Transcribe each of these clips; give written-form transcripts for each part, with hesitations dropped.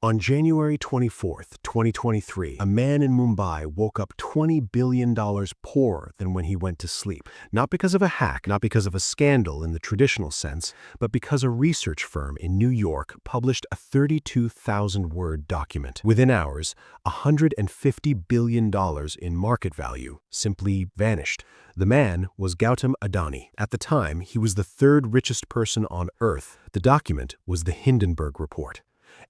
On January 24th, 2023, a man in Mumbai woke up $20 billion poorer than when he went to sleep. Not because of a hack, not because of a scandal in the traditional sense, but because a research firm in New York published a 32,000-word document. Within hours, $150 billion in market value simply vanished. The man was Gautam Adani. At the time, he was the third richest person on Earth. The document was the Hindenburg Report.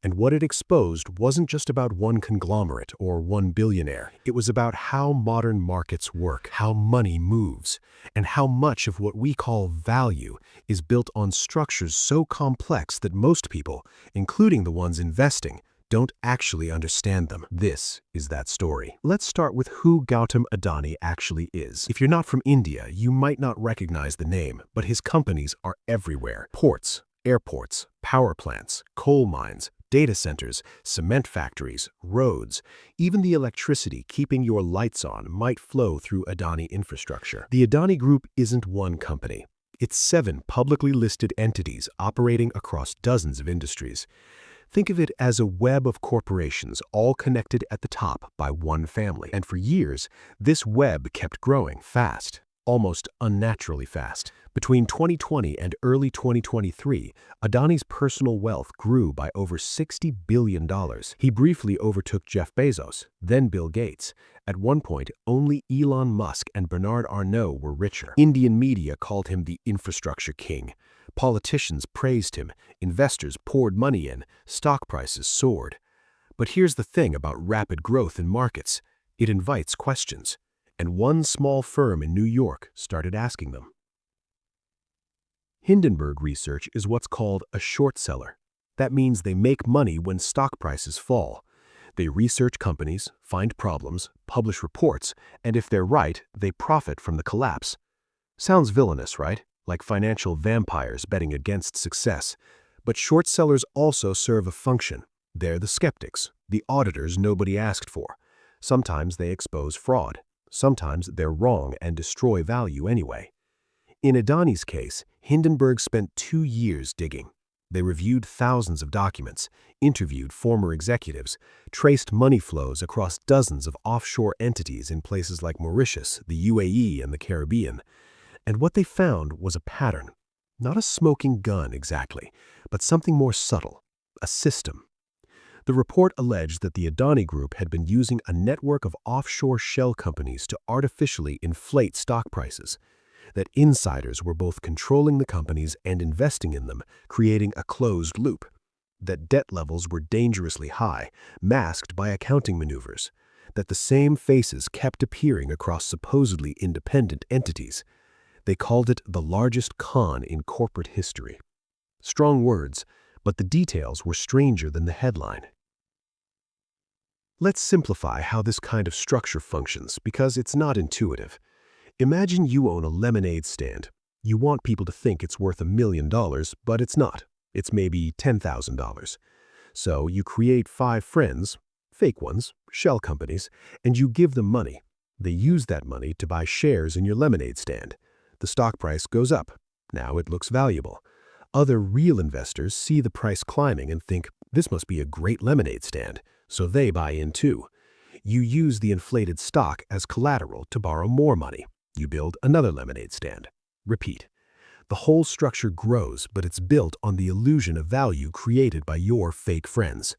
And what it exposed wasn't just about one conglomerate or one billionaire. It was about how modern markets work, how money moves, and how much of what we call value is built on structures so complex that most people, including the ones investing, don't actually understand them. This is that story. Let's start with who Gautam Adani actually is. If you're not from India, you might not recognize the name, but his companies are everywhere. Ports, airports, power plants, coal mines, data centers, cement factories, roads, even the electricity keeping your lights on might flow through Adani infrastructure. The Adani Group isn't one company. It's 7 publicly listed entities operating across dozens of industries. Think of it as a web of corporations all connected at the top by one family. And for years, this web kept growing fast, almost unnaturally fast. Between 2020 and early 2023, Adani's personal wealth grew by over $60 billion. He briefly overtook Jeff Bezos, then Bill Gates. At one point, only Elon Musk and Bernard Arnault were richer. Indian media called him the infrastructure king. Politicians praised him, investors poured money in, stock prices soared. But here's the thing about rapid growth in markets. It invites questions. And one small firm in New York started asking them. Hindenburg Research is what's called a short seller. That means they make money when stock prices fall. They research companies, find problems, publish reports, and if they're right, they profit from the collapse. Sounds villainous, right? Like financial vampires betting against success. But short sellers also serve a function. They're the skeptics, the auditors nobody asked for. Sometimes they expose fraud. Sometimes they're wrong and destroy value anyway. In Adani's case, Hindenburg spent 2 years digging. They reviewed thousands of documents, interviewed former executives, traced money flows across dozens of offshore entities in places like Mauritius, the UAE, and the Caribbean. And what they found was a pattern. Not a smoking gun exactly, but something more subtle, a system. The report alleged that the Adani Group had been using a network of offshore shell companies to artificially inflate stock prices, that insiders were both controlling the companies and investing in them, creating a closed loop, that debt levels were dangerously high, masked by accounting maneuvers, that the same faces kept appearing across supposedly independent entities. They called it the largest con in corporate history. Strong words, but the details were stranger than the headline. Let's simplify how this kind of structure functions because it's not intuitive. Imagine you own a lemonade stand. You want people to think it's worth $1 million, but it's not. It's maybe $10,000. So you create 5 friends, fake ones, shell companies, and you give them money. They use that money to buy shares in your lemonade stand. The stock price goes up. Now it looks valuable. Other real investors see the price climbing and think, this must be a great lemonade stand, so they buy in too. You use the inflated stock as collateral to borrow more money. You build another lemonade stand. Repeat. The whole structure grows, but it's built on the illusion of value created by your fake friends.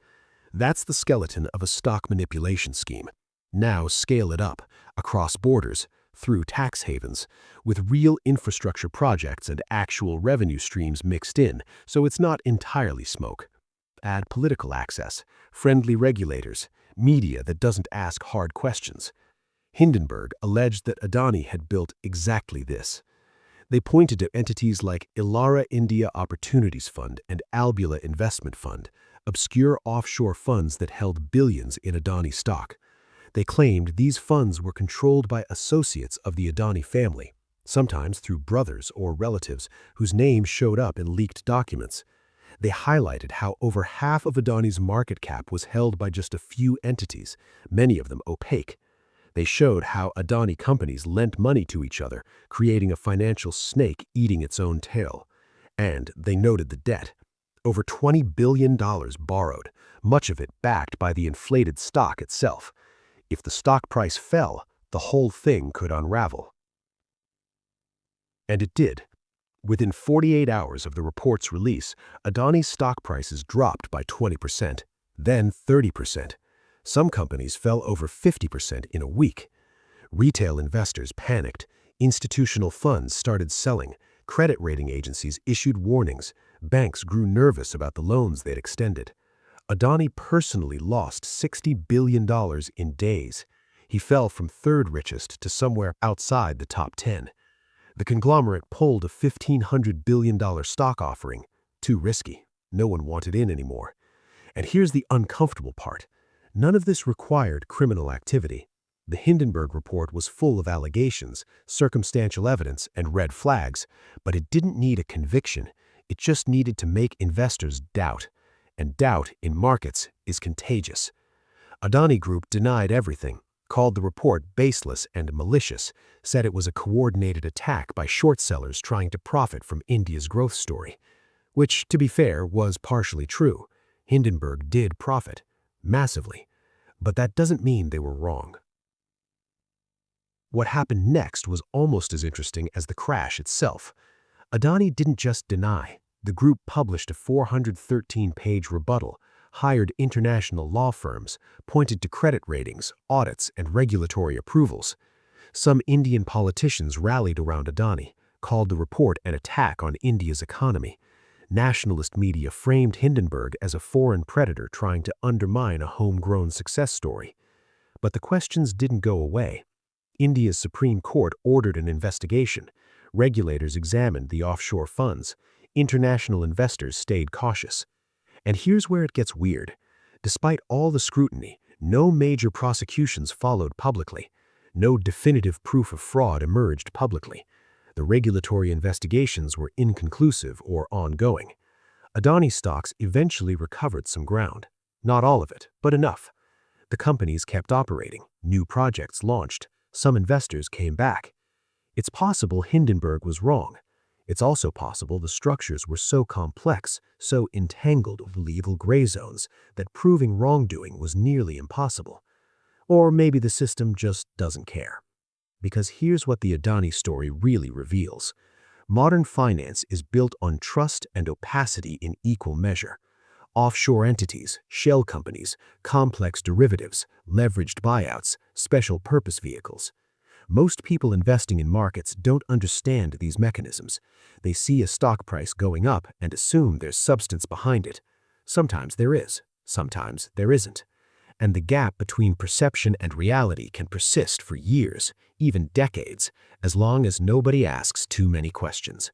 That's the skeleton of a stock manipulation scheme. Now scale it up, across borders, through tax havens, with real infrastructure projects and actual revenue streams mixed in, so it's not entirely smoke. Add political access, friendly regulators, media that doesn't ask hard questions. Hindenburg alleged that Adani had built exactly this. They pointed to entities like Elara India Opportunities Fund and Albula Investment Fund, obscure offshore funds that held billions in Adani stock. They claimed these funds were controlled by associates of the Adani family, sometimes through brothers or relatives whose names showed up in leaked documents. They highlighted how over half of Adani's market cap was held by just a few entities, many of them opaque. They showed how Adani companies lent money to each other, creating a financial snake eating its own tail. And they noted the debt. Over $20 billion borrowed, much of it backed by the inflated stock itself. If the stock price fell, the whole thing could unravel. And it did. Within 48 hours of the report's release, Adani's stock prices dropped by 20%, then 30%. Some companies fell over 50% in a week. Retail investors panicked. Institutional funds started selling. Credit rating agencies issued warnings. Banks grew nervous about the loans they'd extended. Adani personally lost $60 billion in days. He fell from third richest to somewhere outside the top 10. The conglomerate pulled a $1,500 billion stock offering. Too risky. No one wanted in anymore. And here's the uncomfortable part. None of this required criminal activity. The Hindenburg Report was full of allegations, circumstantial evidence, and red flags, but it didn't need a conviction. It just needed to make investors doubt. And doubt in markets is contagious. Adani Group denied everything, called the report baseless and malicious, said it was a coordinated attack by short sellers trying to profit from India's growth story. Which, to be fair, was partially true. Hindenburg did profit, massively. But that doesn't mean they were wrong. What happened next was almost as interesting as the crash itself. Adani didn't just deny. The group published a 413-page rebuttal, hired international law firms, pointed to credit ratings, audits, and regulatory approvals. Some Indian politicians rallied around Adani, called the report an attack on India's economy. Nationalist media framed Hindenburg as a foreign predator trying to undermine a homegrown success story. But the questions didn't go away. India's Supreme Court ordered an investigation. Regulators examined the offshore funds. International investors stayed cautious. And here's where it gets weird. Despite all the scrutiny, no major prosecutions followed publicly. No definitive proof of fraud emerged publicly. The regulatory investigations were inconclusive or ongoing. Adani stocks eventually recovered some ground. Not all of it, but enough. The companies kept operating. New projects launched. Some investors came back. It's possible Hindenburg was wrong. It's also possible the structures were so complex, so entangled with legal gray zones, that proving wrongdoing was nearly impossible. Or maybe the system just doesn't care. Because here's what the Adani story really reveals. Modern finance is built on trust and opacity in equal measure. Offshore entities, shell companies, complex derivatives, leveraged buyouts, special purpose vehicles. Most people investing in markets don't understand these mechanisms. They see a stock price going up and assume there's substance behind it. Sometimes there is, sometimes there isn't. And the gap between perception and reality can persist for years, even decades, as long as nobody asks too many questions.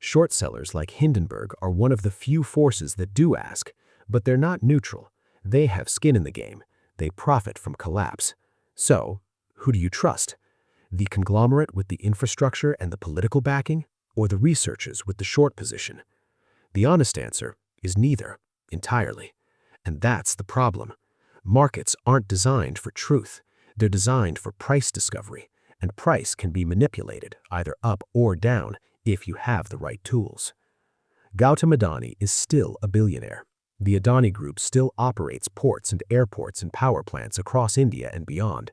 Short sellers like Hindenburg are one of the few forces that do ask, but they're not neutral. They have skin in the game. They profit from collapse. So, who do you trust? The conglomerate with the infrastructure and the political backing, or the researchers with the short position? The honest answer is neither, entirely. And that's the problem. Markets aren't designed for truth. They're designed for price discovery, and price can be manipulated either up or down if you have the right tools. Gautam Adani is still a billionaire. The Adani Group still operates ports and airports and power plants across India and beyond.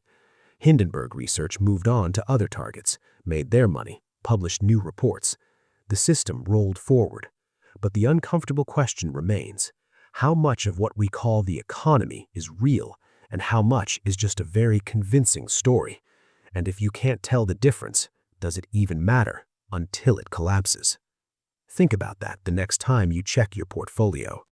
Hindenburg Research moved on to other targets, made their money, published new reports. The system rolled forward. But the uncomfortable question remains: how much of what we call the economy is real, and how much is just a very convincing story? And if you can't tell the difference, does it even matter until it collapses? Think about that the next time you check your portfolio.